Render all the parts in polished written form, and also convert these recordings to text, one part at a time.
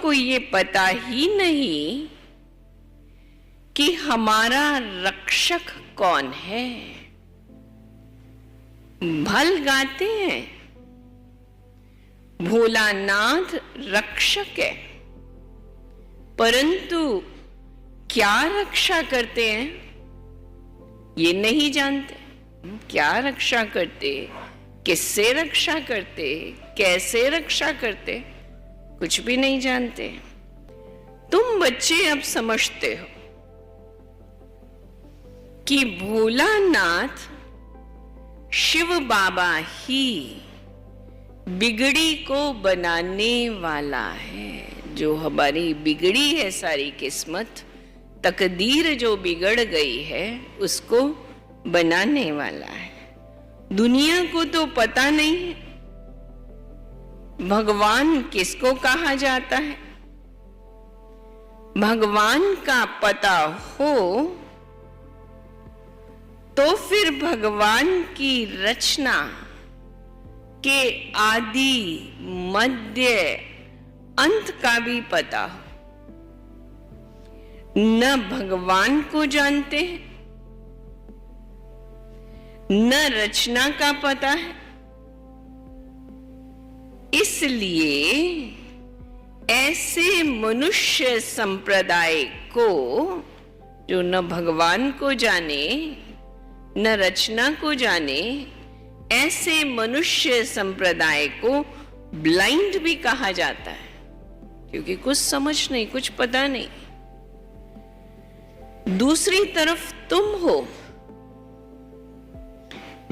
को ये पता ही नहीं कि हमारा रक्षक कौन है। भल गाते हैं भोलानाथ रक्षक है, परंतु क्या रक्षा करते हैं ये नहीं जानते। क्या रक्षा करते, किससे रक्षा करते, कैसे रक्षा करते, कुछ भी नहीं जानते। तुम बच्चे अब समझते हो कि भोलानाथ शिव बाबा ही बिगड़ी को बनाने वाला है। जो हमारी बिगड़ी है सारी किस्मत, तकदीर जो बिगड़ गई है, उसको बनाने वाला है। दुनिया को तो पता नहीं है भगवान किसको कहा जाता है। भगवान का पता हो तो फिर भगवान की रचना के आदि मध्य अंत का भी पता हो। न भगवान को जानते हैं, न रचना का पता है। इसलिए ऐसे मनुष्य संप्रदाय को, जो न भगवान को जाने न रचना को जाने, ऐसे मनुष्य संप्रदाय को ब्लाइंड भी कहा जाता है, क्योंकि कुछ समझ नहीं, कुछ पता नहीं। दूसरी तरफ तुम हो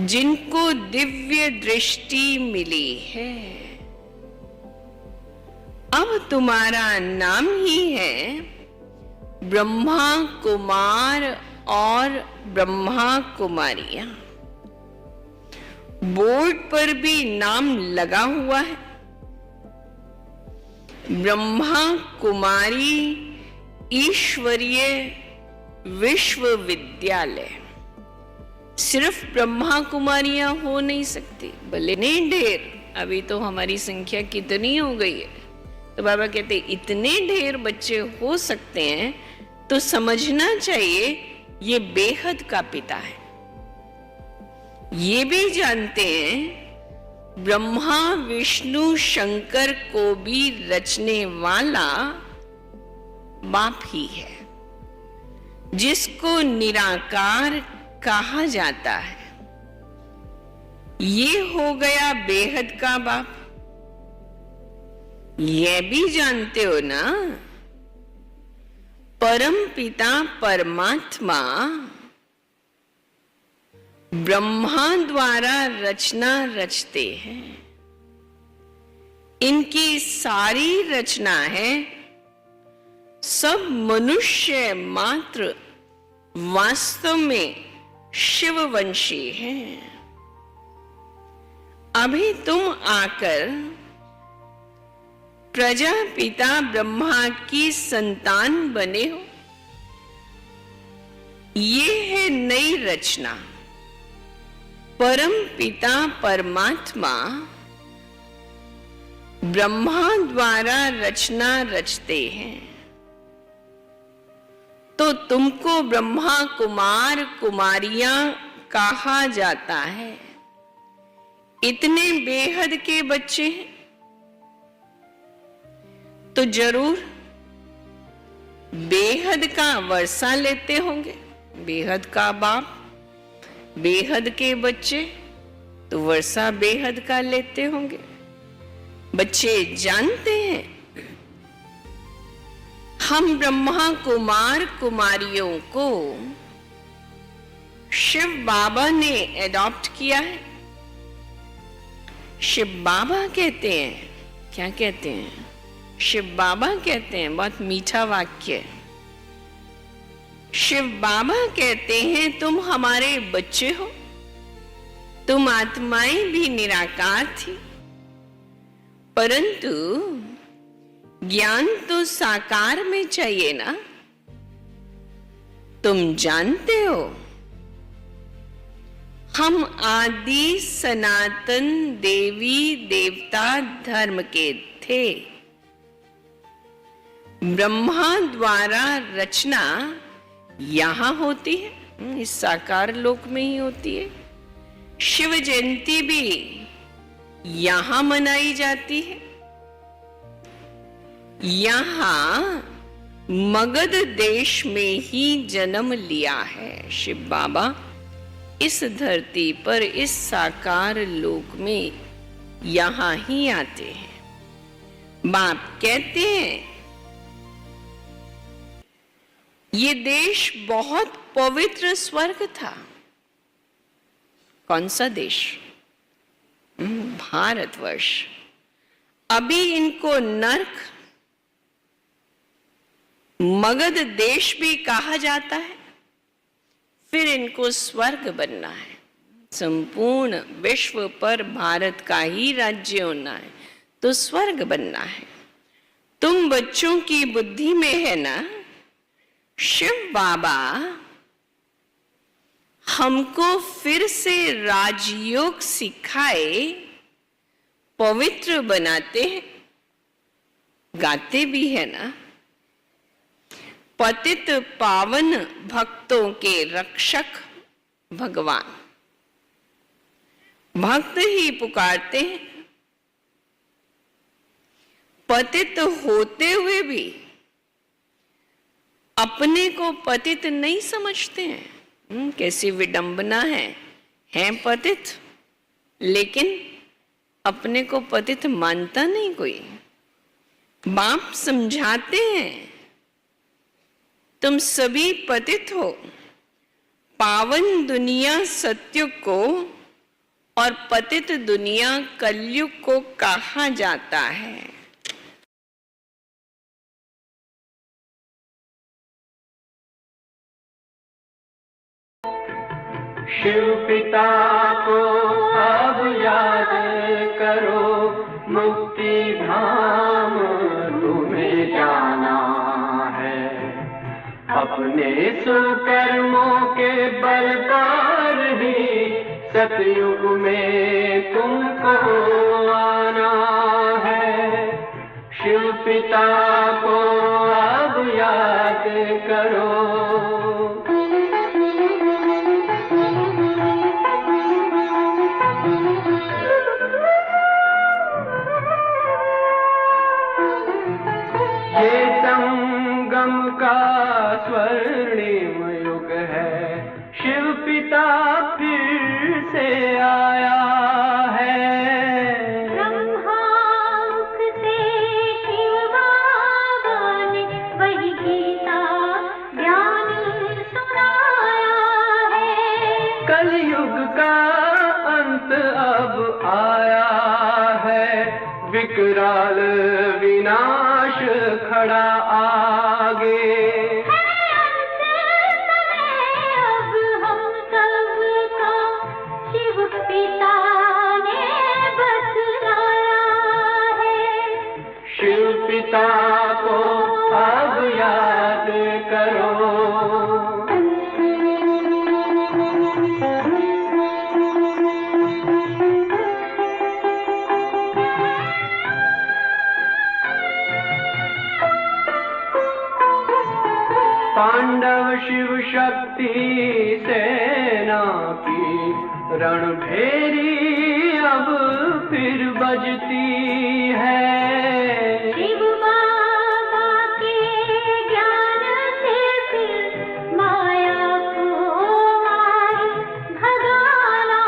जिनको दिव्य दृष्टि मिली है। अब तुम्हारा नाम ही है ब्रह्मा कुमार और ब्रह्मा कुमारियां। बोर्ड पर भी नाम लगा हुआ है, ब्रह्मा कुमारी ईश्वरीय विश्वविद्यालय। सिर्फ ब्रह्मा कुमारियां हो नहीं सकती, भले नहीं ढेर। अभी तो हमारी संख्या कितनी हो गई है, तो बाबा कहते इतने ढेर बच्चे हो सकते हैं, तो समझना चाहिए ये बेहद का पिता है। ये भी जानते हैं ब्रह्मा विष्णु शंकर को भी रचने वाला बाप ही है, जिसको निराकार कहा जाता है। ये हो गया बेहद का बाप। ये भी जानते हो ना, परम पिता परमात्मा ब्रह्मा द्वारा रचना रचते हैं। इनकी सारी रचना है, सब मनुष्य मात्र वास्तव में शिववंशी हैं। अभी तुम आकर प्रजापिता ब्रह्मा की संतान बने हो। ये है नई रचना। परम पिता परमात्मा ब्रह्मा द्वारा रचना रचते हैं, तो तुमको ब्रह्मा कुमार कुमारियां कहा जाता है। इतने बेहद के बच्चे हैं, तो जरूर बेहद का वर्षा लेते होंगे। बेहद का बाप, बेहद के बच्चे, तो वर्षा बेहद का लेते होंगे। बच्चे जानते हैं हम ब्रह्मा कुमार कुमारियों को शिव बाबा ने एडॉप्ट किया है। शिव बाबा कहते हैं, क्या कहते हैं? शिव बाबा कहते हैं, बहुत मीठा वाक्य। शिव बाबा कहते हैं तुम हमारे बच्चे हो। तुम आत्माएं भी निराकार थी, परंतु ज्ञान तो साकार में चाहिए ना। तुम जानते हो हम आदि सनातन देवी देवता धर्म के थे। ब्रह्मा द्वारा रचना यहां होती है, इस साकार लोक में ही होती है। शिव जयंती भी यहां मनाई जाती है। यहां मगध देश में ही जन्म लिया है शिव बाबा। इस धरती पर, इस साकार लोक में यहां ही आते हैं। बाप कहते हैं ये देश बहुत पवित्र स्वर्ग था। कौन सा देश? भारतवर्ष। अभी इनको नर्क, मगध देश भी कहा जाता है। फिर इनको स्वर्ग बनना है। संपूर्ण विश्व पर भारत का ही राज्य होना है तो स्वर्ग बनना है। तुम बच्चों की बुद्धि में है ना, शिव बाबा हमको फिर से राजयोग सिखाए, पवित्र बनाते हैं। गाते भी है ना, पतित पावन भक्तों के रक्षक भगवान। भक्त ही पुकारते हैं। पतित होते हुए भी अपने को पतित नहीं समझते हैं। कैसी विडंबना है पतित, लेकिन अपने को पतित मानता नहीं कोई। बाप समझाते हैं तुम सभी पतित हो। पावन दुनिया सत्युग को और पतित दुनिया कलयुग को कहा जाता है। शिव पिता को अब याद करो, मुक्ति धाम तुम्हें जाना है। अपने सुकर्मों के बल पर ही सतयुग में तुमको आना है। शिव पिता को अब याद करो। ये संगम का स्वर्णिम युग है, शिव पिता फिर से आया है। ब्रह्मामुख से शिव बाबा ने वही गीता ज्ञान सुनाया है। कलयुग का अंत अब आया है, विकराल विनाश खड़ा आगे। अब हम सबका शिव पिता ने बतलाया है। शिव पिता को अब याद करो। पांडव शिव शक्ति सेना की रणभेरी अब फिर बजती है। शिव बाबा के ज्ञान से फिर माया को मार भगाना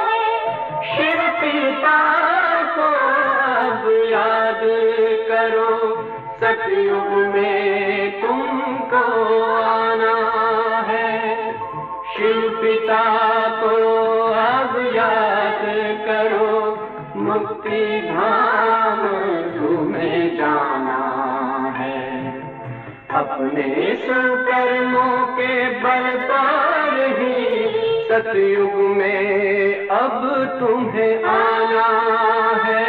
है। शिव पिता को अब याद करो, सतयुग में तुमको आना है। शिव पिता को अब याद करो, मुक्ति धाम तुम्हें जाना है। अपने सुकर्मों के बल पर ही सतयुग में अब तुम्हें आना है।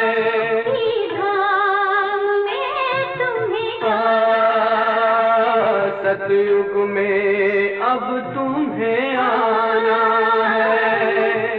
सतयुग में अब तुम्हें आना है।